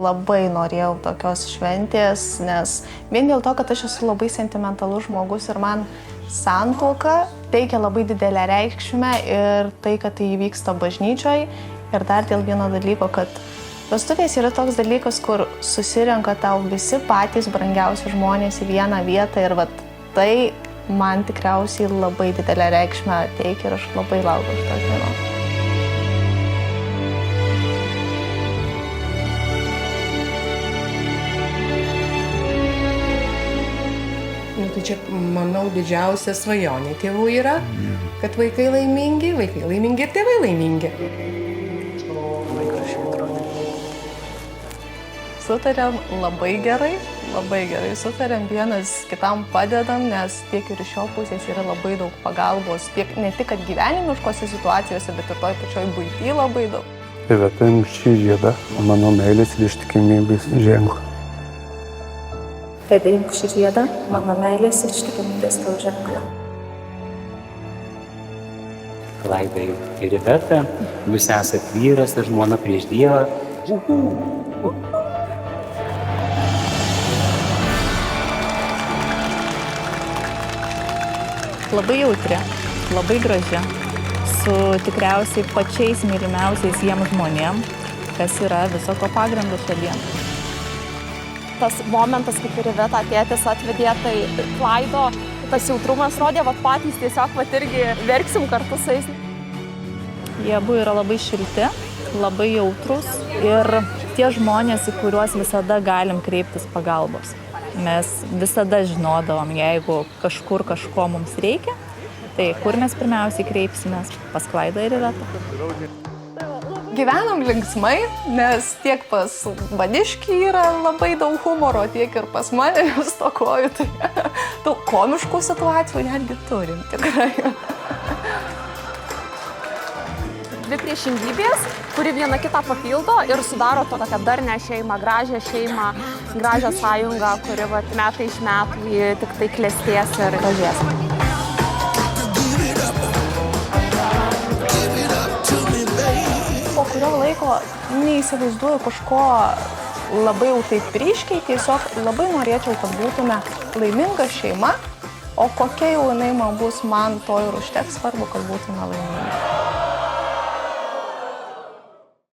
Labai norėjau tokios šventės, nes vien dėl to, kad aš esu labai sentimentalus žmogus ir man santuoka teikia labai didelę reikšmę ir tai, kad tai įvyksta bažnyčioj. Ir dar dėl vieno dalyko, kad vestuvės yra toks dalykas, kur susirenka tau visi patys brangiausi žmonės į vieną vietą ir tai man tikriausiai labai didelę reikšmę teikia ir aš labai laukiu šitos dienos. Tai čia, manau, didžiausia svajonė tėvų yra, kad vaikai laimingi ir tėvai laimingi. Sutarėm labai gerai sutarėm, vienas kitam padedam, nes tiek ir iš jo pusės yra labai daug pagalbos, tiek ne tik kad gyvenimiškose situacijose, bet ir toj pačioj buity labai daug. Iveta jums šį žiedą mano meilės ir ištikimybės ženklą. Padėk šį žiedą mano meilės ir ištikimybės tau ženklą. Klaidai ir Iveta, jūs esat vyras ir žmona prieš Dievą. Labai jautri, labai graži, su tikriausiai pačiais mylimiausiais jiems žmonėm, kas yra viso ko pagrindas šiandien. Tas momentas, kaip ir Iveta tėtis atvedė, tai Klaido, tas jautrumas rodė, patys tiesiog irgi verksim kartu su jais. Jie abu yra labai šilti, labai jautrus ir tie žmonės, į kuriuos visada galim kreiptis pagalbos. Mes visada žinodavom, jeigu kažkur kažko mums reikia, tai kur mes pirmiausiai kreipsimės? Pas Klaidą ir Ivetą. Gyvenam linksmai, nes tiek pas Baniškį yra labai daug humoro, tiek ir pas mane stokoju. Tai daug komiškų situacijų netgi turim tikrai. Dvi priešingybės, kuri viena kitą papildo ir sudaro tokią darnią šeimą, gražią sąjungą, kuri metai iš metų tik tai klestės ir gražės. Po kurio laiko neįsivaizduoju kažko labai jau taip ryškiai, tiesiog labai norėčiau, kad būtume laiminga šeima, o kokia jau jinai man bus, man to ir užteks, svarbu, kad būtume laimingi.